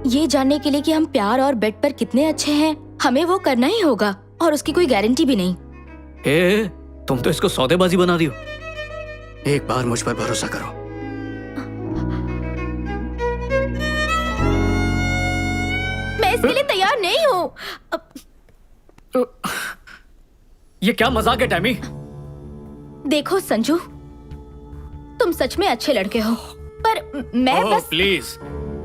ये जानने के लिए कि हम प्यार और बेड पर कितने अच्छे हैं, हमें वो करना ही होगा और उसकी कोई गारंटी भी नहीं। तुम तो इसको सौदेबाजी बना रही हो। एक बार मुझ पर भरोसा करो। मैं इसके लिए तैयार नहीं हूँ। ये क्या मजाक है टैमी? देखो संजू, तुम सच में अच्छे लड़के हो, पर मैं बस प्लीज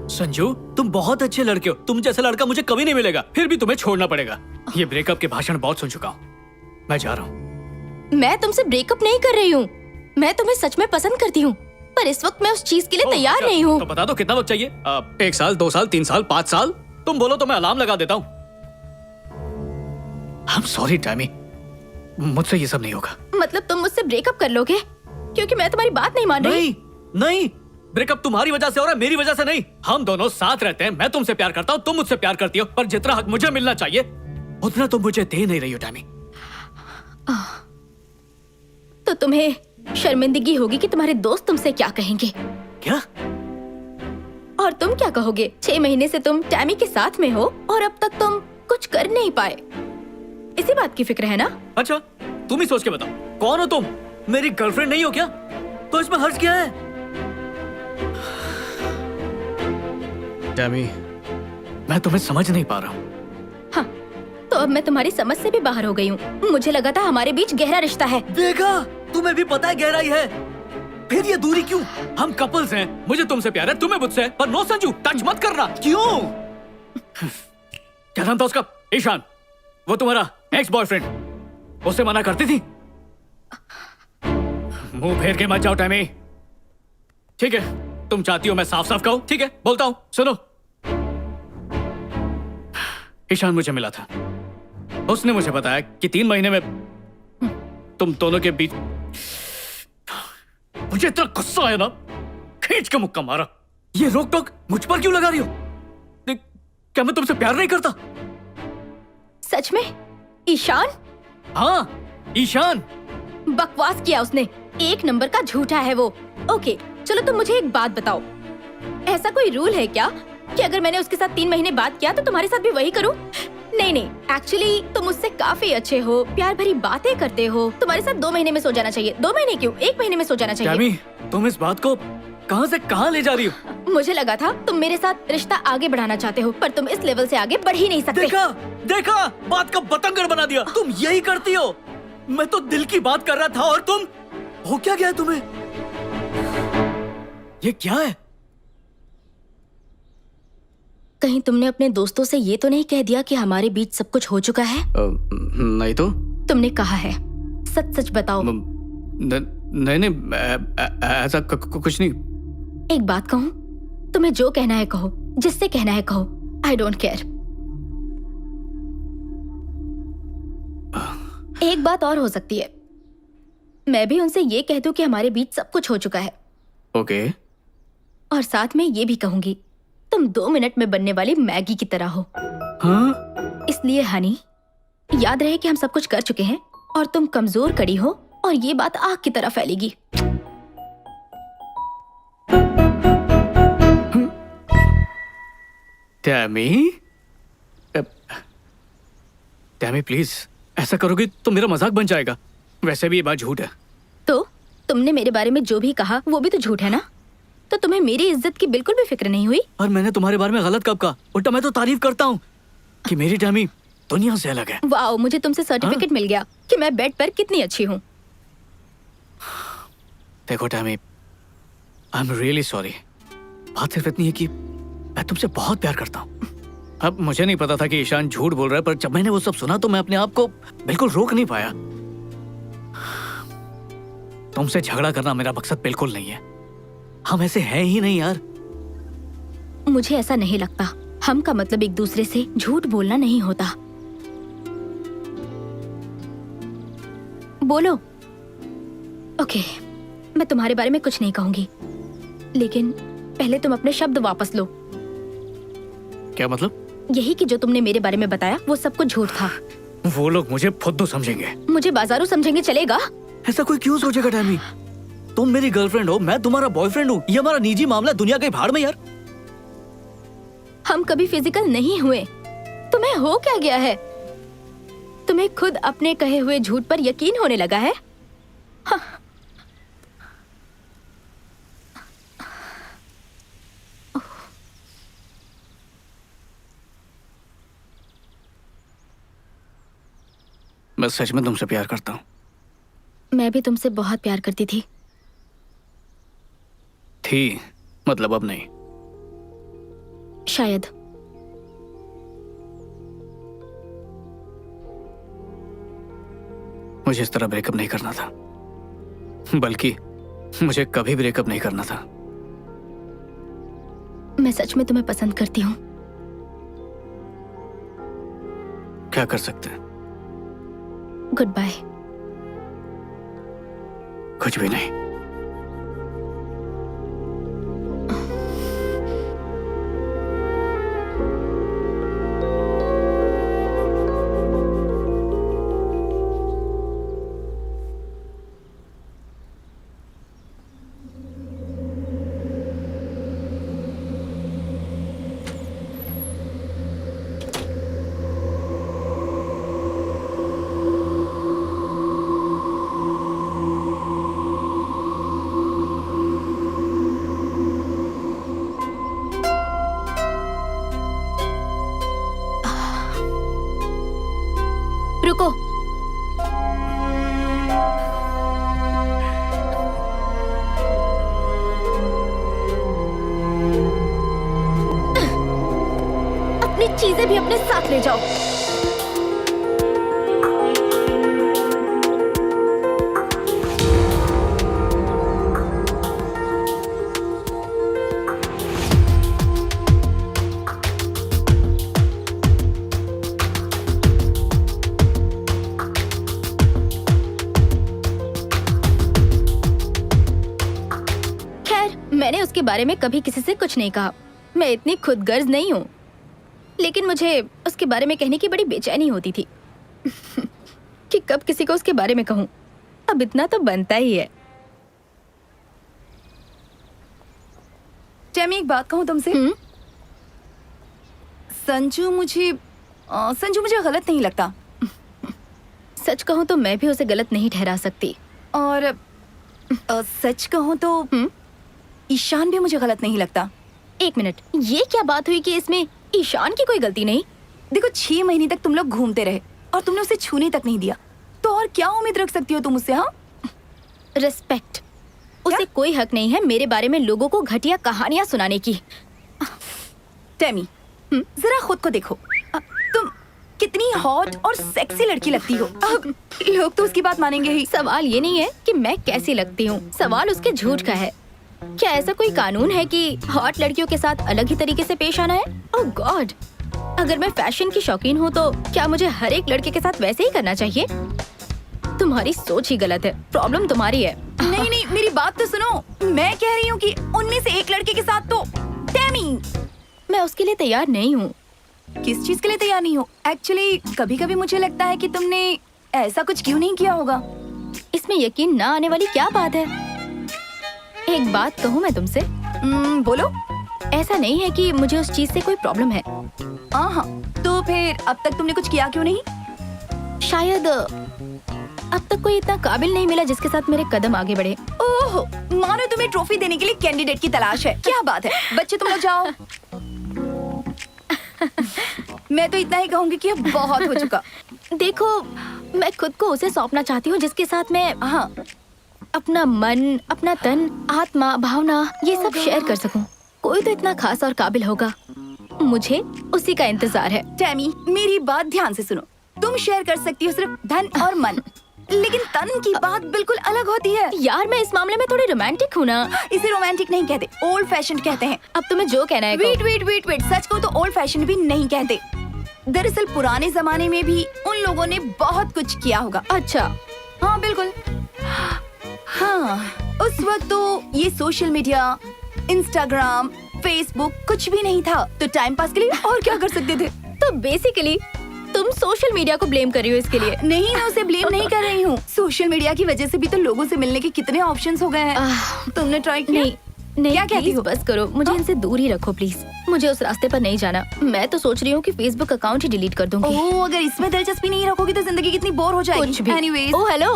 संजू, तुम बहुत अच्छे लड़के हो। तुम जैसा लड़का मुझे कभी नहीं मिलेगा, फिर भी तुम्हें छोड़ना पड़ेगा। ये ब्रेकअप के भाषण बहुत सुन चुका हूँ, मैं जा रहा हूँ। मैं तुमसे ब्रेकअप नहीं कर रही हूँ, मैं तुम्हें सच में पसंद करती हूँ, पर इस वक्त मैं उस चीज के लिए तैयार नहीं हूँ। तो बता दो कितना वक्त चाहिए? 1 साल, 2 साल, 3 साल, 5 साल? तुम बोलो तो मैं अलार्म लगा देता हूँ। I'm sorry टैमी, मुझसे ये सब नहीं होगा। मतलब तुम मुझसे ब्रेकअप कर लोगे क्योंकि मैं तुम्हारी बात नहीं मान रही? नहीं, ब्रेकअप तुम्हारी वजह से हो रहा है, मेरी वजह से नहीं। हम दोनों साथ रहते हैं, मैं तुमसे प्यार करता हूँ, तुम मुझसे प्यार करती हो, पर जितना हक मुझे मिलना चाहिए उतना तुम मुझे दे नहीं रही हो टैमी। तो तुम्हें शर्मिंदगी होगी कि तुम्हारे दोस्त तुमसे क्या कहेंगे। क्या? और तुम क्या कहोगे? 6 महीने से तुम टैमी के साथ में हो और अब तक तुम कुछ कर नहीं पाए। इसी बात की फिक्र है ना? अच्छा, तुम ही सोच के बताओ, कौन हो तुम? मेरी गर्लफ्रेंड नहीं हो क्या? तो इसमें हर्ज क्या है? टैमी, मैं तुम्हें समझ नहीं पा रहा हूँ। हाँ, तो अब मैं तुम्हारी समझ से भी बाहर हो गई हूँ। मुझे लगा था हमारे बीच गहरा रिश्ता है। देखा, तुम्हें भी पता है गहराई है, फिर ये दूरी क्यों? हम कपल्स हैं, मुझे तुमसे प्यार है, तुम्हें मुझसे, पर नो संजू, टच मत करना। क्यों? क्या नाम था उसका? ईशान, वो तुम्हारा एक्स बॉयफ्रेंड, उससे मना करती थी? मुंह फेर के मत जाओ टैमी। ठीक है, तुम चाहती हो मैं साफ साफ कहूं? ठीक है, बोलता हूं, सुनो। ईशान मुझे मिला था, उसने मुझे बताया कि 3 महीने में तुम दोनों के बीच। मुझे इतना गुस्सा आया ना, खींच के मुक्का मारा। ये रोक टोक मुझ पर क्यों लगा रही हो? क्या मैं तुमसे प्यार नहीं करता? सच में? ईशान? हाँ, ईशान। बकवास किया उसने, 1 नंबर का झूठा है वो। ओके, चलो तुम मुझे एक बात बताओ, ऐसा कोई रूल है क्या कि अगर मैंने उसके साथ 3 महीने बात किया तो तुम्हारे साथ भी वही करूं? नहीं, एक्चुअली तुम मुझसे काफी अच्छे हो, प्यार भरी बातें करते हो, तुम्हारे साथ 2 महीने में सो जाना चाहिए। 2 महीने क्यों, 1 महीने में सो जाना चाहिए। टैमी, तुम इस बात को कहां से कहां ले जा रही हो? मुझे लगा था तुम मेरे साथ रिश्ता आगे बढ़ाना चाहते हो, पर तुम इस लेवल से आगे बढ़ ही नहीं सकते। देखा, बात का बतंगड़ बना दिया। तुम यही करती हो। मैं तो दिल की बात कर रहा था और तुम, हो क्या गया तुम्हें? ये क्या है? कहीं तुमने अपने दोस्तों से ये तो नहीं कह दिया कि हमारे बीच सब कुछ हो चुका है? नहीं तो। तुमने कहा है, सच सच बताओ। नहीं, ऐसा कुछ नहीं। एक बात कहूँ, तुम्हें जो कहना है कहो, जिससे कहना है कहो, आई डोंट केयर। एक बात और हो सकती है, मैं भी उनसे ये कह दूं कि हमारे बीच सब कुछ हो चुका है। ओके। और साथ में ये भी कहूंगी, तुम 2 मिनट में बनने वाली मैगी की तरह हो। हाँ? इसलिए हनी, याद रहे कि हम सब कुछ कर चुके हैं और तुम कमजोर कड़ी हो और ये बात आग की तरह फैलेगी। टैमी प्लीज, ऐसा करोगी तो मेरा मजाक बन जाएगा। वैसे भी ये बात झूठ है। तो तुमने मेरे बारे में जो भी कहा वो भी तो झूठ है ना? तो तुम्हें मेरी इज्जत की बिल्कुल भी फिक्र नहीं हुई? और मैंने तुम्हारे बारे में गलत कब कहा? उल्टा मैं तो तारीफ करता हूँ कि मेरी टैमी दुनिया से अलग है। वाओ, मुझे तुमसे सर्टिफिकेट मिल गया कि मैं बेड पर कितनी अच्छी हूँ। देखो Tammy, I am really sorry. बात सिर्फ इतनी है कि मैं तुमसे बहुत प्यार करता हूँ। अब मुझे नहीं पता था कि ईशान झूठ बोल रहा है, पर जब मैंने वो सब सुना तो मैं अपने आप को बिल्कुल रोक नहीं पाया। तुमसे झगड़ा करना मेरा मकसद बिल्कुल नहीं है। हम ऐसे हैं ही नहीं यार। मुझे ऐसा नहीं लगता। हम का मतलब एक दूसरे से झूठ बोलना नहीं होता। बोलो। ओके, मैं तुम्हारे बारे में कुछ नहीं कहूंगी, लेकिन पहले तुम अपने शब्द वापस लो। क्या मतलब? यही कि जो तुमने मेरे बारे में बताया वो सब कुछ झूठ था। वो लोग मुझे फुद्दू समझेंगे। मुझे बाजारू समझेंगे चलेगा? ऐसा कोई क्यों सोचेगा टैमी? तुम मेरी गर्लफ्रेंड हो, मैं तुम्हारा बॉयफ्रेंड हूँ। ये हमारा निजी मामला, दुनिया के भाड़ में यार। हम कभी फिजिकल नहीं हुए। तुम्हें हो क्या गया है? तुम्हें खुद अपने कहे हुए झूठ पर यकीन होने लगा है? हाँ। मैं सच में तुमसे प्यार करता हूँ। मैं भी तुमसे बहुत प्यार करती थी। मतलब अब नहीं। शायद। मुझे इस तरह ब्रेकअप नहीं करना था, बल्कि मुझे कभी ब्रेकअप नहीं करना था। मैं सच में तुम्हें पसंद करती हूँ। क्या कर सकते हैं? Goodbye. कुछ भी नहीं। रुको। अपनी चीजें भी अपने साथ ले जाओ। मैंने उसके बारे में कभी किसी से कुछ नहीं कहा। मैं इतनी खुदगर्ज नहीं हूँ, लेकिन मुझे उसके बारे में कहने की बड़ी बेचैनी होती थी कि कब किसी को उसके बारे में कहूँ। अब इतना तो बनता ही है। टेमी, एक बात कहूँ तुमसे। संजू मुझे गलत नहीं लगता। सच कहूँ तो मैं भी उसे गलत नहीं ठहरा सकती। और सच कहूँ तो ईशान भी मुझे गलत नहीं लगता। एक मिनट, ये क्या बात हुई कि इसमें ईशान की कोई गलती नहीं? देखो, 6 महीने तक तुम लोग घूमते रहे और तुमने उसे छूने तक नहीं दिया, तो और क्या उम्मीद रख सकती हो तुम उससे? हाँ, रिस्पेक्ट। उसे कोई हक नहीं है मेरे बारे में लोगों को घटिया कहानियां सुनाने की। टेमी, जरा खुद को देखो। तुम कितनी हॉट और सेक्सी लड़की लगती हो। अब लोग तो उसकी बात मानेंगे ही। सवाल ये नहीं है कि मैं कैसी लगती हूँ, सवाल उसके झूठ का है। क्या ऐसा कोई कानून है कि हॉट लड़कियों के साथ अलग ही तरीके से पेश आना है? ओह गॉड, अगर मैं फैशन की शौकीन हूँ तो क्या मुझे हर एक लड़के के साथ वैसे ही करना चाहिए? तुम्हारी सोच ही गलत है। प्रॉब्लम तुम्हारी है। नहीं नहीं, मेरी बात तो सुनो। मैं कह रही हूँ कि उनमें से एक लड़के के साथ तो टेमी। मैं उसके लिए तैयार नहीं हूँ। किस चीज के लिए तैयार नहीं हो? एक्चुअली कभी कभी मुझे लगता है कि तुमने ऐसा कुछ क्यों नहीं किया होगा। इसमें यकीन ना आने वाली क्या बात है? एक बात कहूँ मैं तुमसे? बोलो। ऐसा नहीं है कि मुझे उस चीज से कोई प्रॉब्लम है। हाँ, तो फिर अब तक तुमने कुछ किया क्यों नहीं? शायद अब तक कोई इतना काबिल नहीं मिला जिसके साथ मेरे कदम आगे बढ़े। ओह, मानो तुम्हें ट्रॉफी देने के लिए कैंडिडेट की तलाश है। क्या बात है, बच्चे तुम लोग जाओ। मैं तो इतना ही कहूँगी कि अब बहुत हो चुका। देखो, मैं खुद को उसे सौंपना चाहती हूँ जिसके साथ मैं अपना मन, अपना तन, आत्मा, भावना ये सब शेयर कर सकूं। कोई तो इतना खास और काबिल होगा। मुझे उसी का इंतजार है। टेमी, मेरी बात ध्यान से सुनो। तुम शेयर कर सकती हो सिर्फ धन और मन, लेकिन तन की बात बिल्कुल अलग होती है। यार, मैं इस मामले में थोड़ी रोमांटिक हूँ ना। इसे रोमांटिक नहीं कहते, ओल्ड फैशन कहते हैं। अब तुम्हें जो कहना है वेट वेट वेट वेट, सच को तो ओल्ड फैशन भी नहीं कहते। दरअसल पुराने जमाने में भी उन लोगों ने बहुत कुछ किया होगा। अच्छा। हाँ बिल्कुल। हाँ, उस वक्त तो ये सोशल मीडिया, इंस्टाग्राम, फेसबुक कुछ भी नहीं था, तो टाइम पास के लिए और क्या कर सकते थे? तो बेसिकली तुम सोशल मीडिया को ब्लेम कर रही हो इसके लिए? नहीं, मैं उसे ब्लेम नहीं कर रही हूँ। सोशल मीडिया की वजह से भी तो लोगों से मिलने के कितने ऑप्शंस हो गए हैं। तुमने ट्राई किया? नहीं, नहीं, क्या कहती please हो? बस करो, मुझे इनसे दूर ही रखो प्लीज। मुझे उस रास्ते पर नहीं जाना। मैं तो सोच रही हूँ कि फेसबुक अकाउंट ही डिलीट कर दूंगी। ओह, अगर इसमें दिलचस्पी नहीं रखोगी तो जिंदगी कितनी बोर हो जाएगी। कुछ भी। Anyways, ओ हेलो,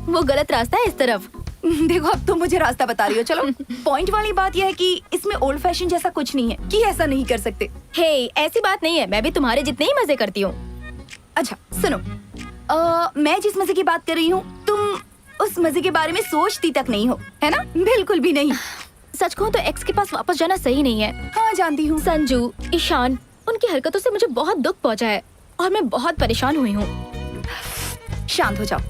वो गलत रास्ता है इस तरफ। देखो अब तुम मुझे रास्ता बता रही हो। चलो, पॉइंट वाली बात यह है कि इसमें ओल्ड फैशन जैसा कुछ नहीं है कि ऐसा नहीं कर सकते। हे, ऐसी बात नहीं है, मैं भी तुम्हारे जितने ही मजे करती हूँ। अच्छा सुनो, मैं जिस मजे की बात कर रही हूँ तुम उस मजे के बारे में सोचती तक नहीं हो, है ना? बिल्कुल भी नहीं। सच कहूँ तो एक्स के पास वापस जाना सही नहीं है। हाँ जानती हूँ। संजू, ईशान, उनकी हरकतों से मुझे बहुत दुख पहुंचा है और मैं बहुत परेशान हुई हूँ। शांत हो जाओ।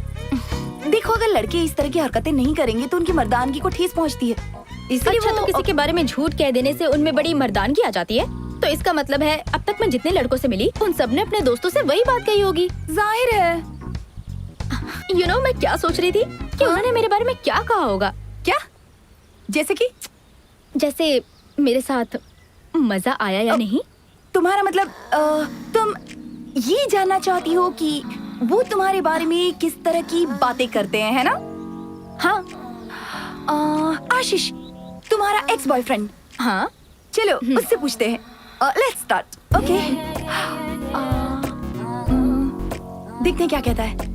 देखो, अगर लड़के इस तरह की हरकतें नहीं करेंगे तो उनकी मर्दानगी को ठेस पहुँचती है। इसलिए अच्छा, वो तो किसी के बारे में झूठ कह देने से उनमें बड़ी मर्दानगी आ जाती है? तो इसका मतलब है अब तक मैं जितने लड़कों से मिली उन सब ने अपने दोस्तों से वही बात कही होगी। जाहिर है। मैं क्या सोच रही थी कि उन्होंने मेरे बारे में क्या कहा होगा। क्या? जैसे कि जैसे मेरे साथ मजा आया या नहीं। तुम्हारा मतलब तुम ये जानना चाहती हो कि वो तुम्हारे बारे में किस तरह की बातें करते हैं, है ना? हाँ। आशीष, तुम्हारा एक्स बॉयफ्रेंड। हाँ। चलो उससे पूछते हैं। Let's start. ओके, देखते हैं क्या कहता है।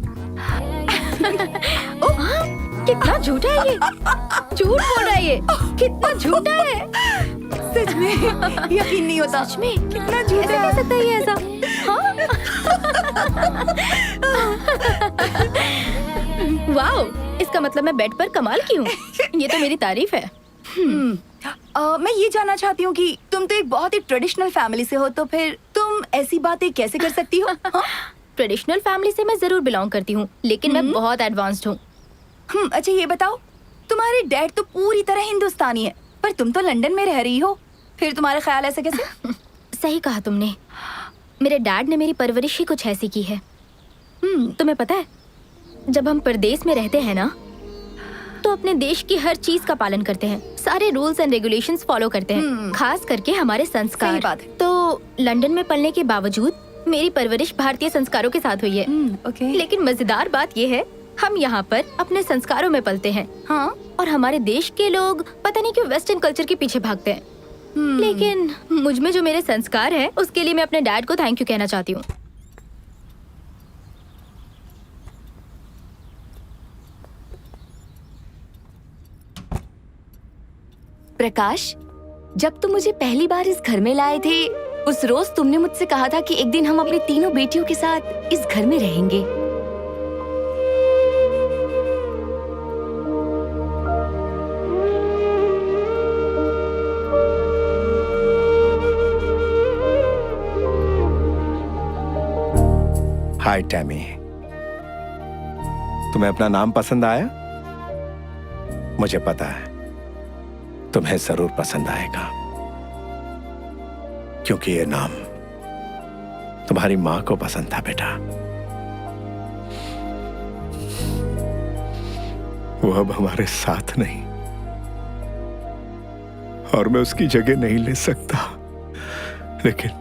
कितना झूठा है ये। झूठ बोल रहा है ये। कितना झूठा है। सच में यकीन नहीं होता। सच में कितना झूठा ऐसे कह सकता है ये ऐसा? हाँ? वाओ, इसका मतलब मैं बेड पर कमाल की हूँ। ये तो मेरी तारीफ है। मैं ये जानना चाहती हूँ कि तुम तो एक बहुत ही ट्रेडिशनल फैमिली से हो, तो फिर तुम ऐसी बातें कैसे कर सकती हो? हाँ? ट्रेडिशनल फैमिली से मैं जरूर बिलोंग करती हूँ, लेकिन मैं बहुत एडवांस्ड हूँ। अच्छा ये बताओ, तुम्हारे डैड तो पूरी तरह हिंदुस्तानी है पर तुम तो लंदन में रह रही हो, फिर तुम्हारा ख्याल ऐसे कैसे? सही कहा तुमने। मेरे डैड ने मेरी परवरिश ही कुछ ऐसी की है। तुम्हें पता है, जब हम परदेश में रहते हैं ना, तो अपने देश की हर चीज का पालन करते हैं, सारे रूल्स एंड रेगुलेशंस फॉलो करते हैं, खास करके हमारे संस्कार। सही बात है। तो लंदन में पढ़ने के बावजूद मेरी परवरिश भारतीय संस्कारों के साथ हुई है। ओके। लेकिन मजेदार बात यह है, हम यहाँ पर अपने संस्कारों में पलते हैं। हाँ? और हमारे देश के लोग पता नहीं क्यों वेस्टर्न कल्चर के पीछे भागते हैं। लेकिन मुझ में जो मेरे संस्कार है, उसके लिए मैं अपने डैड को थैंक यू कहना चाहती हूँ। प्रकाश, जब तुम मुझे पहली बार इस घर में लाए थे, उस रोज तुमने मुझसे कहा था कि एक दिन हम अपनी तीनों बेटियों के साथ इस घर में रहेंगे। हाय टैमी, तुम्हें अपना नाम पसंद आया? मुझे पता है तुम्हें जरूर पसंद आएगा, क्योंकि ये नाम तुम्हारी मां को पसंद था बेटा। वो अब हमारे साथ नहीं और मैं उसकी जगह नहीं ले सकता, लेकिन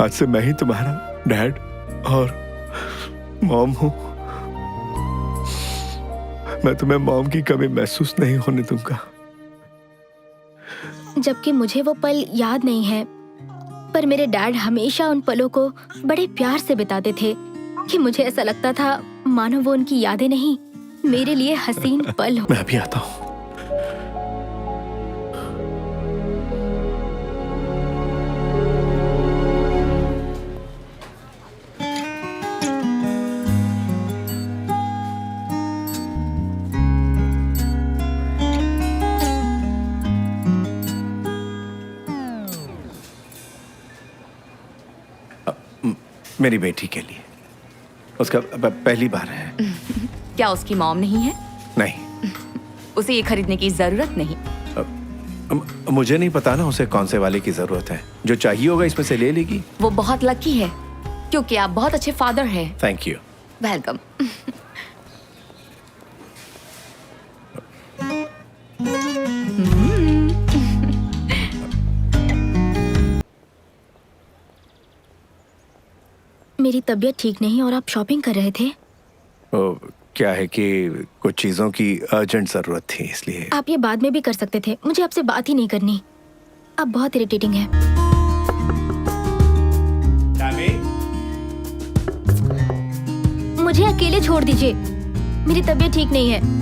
आज से मैं ही तुम्हारा डैड और मॉम हूं। मैं तुम्हें मॉम की कमी महसूस नहीं होने दूंगा। जबकि मुझे वो पल याद नहीं है, पर मेरे डैड हमेशा उन पलों को बड़े प्यार से बिताते थे कि मुझे ऐसा लगता था मानो वो उनकी यादें नहीं, मेरे लिए हसीन पल हो। मैं अभी आता हूं। मेरी बेटी के लिए, उसका पहली बार है। क्या उसकी मॉम नहीं है? नहीं, उसे ये खरीदने की जरूरत नहीं। मुझे नहीं पता ना उसे कौन से वाले की जरूरत है। जो चाहिए होगा इसमें से ले लेगी। वो बहुत लकी है क्योंकि आप बहुत अच्छे फादर हैं। Thank you. वेलकम। मेरी तबीयत ठीक नहीं और आप शॉपिंग कर रहे थे? क्या है कि कुछ चीजों की अर्जेंट जरूरत थी, इसलिए। आप ये बाद में भी कर सकते थे, मुझे आपसे बात ही नहीं करनी। आप बहुत इरिटेटिंग है। मुझे अकेले छोड़ दीजिए, मेरी तबीयत ठीक नहीं है।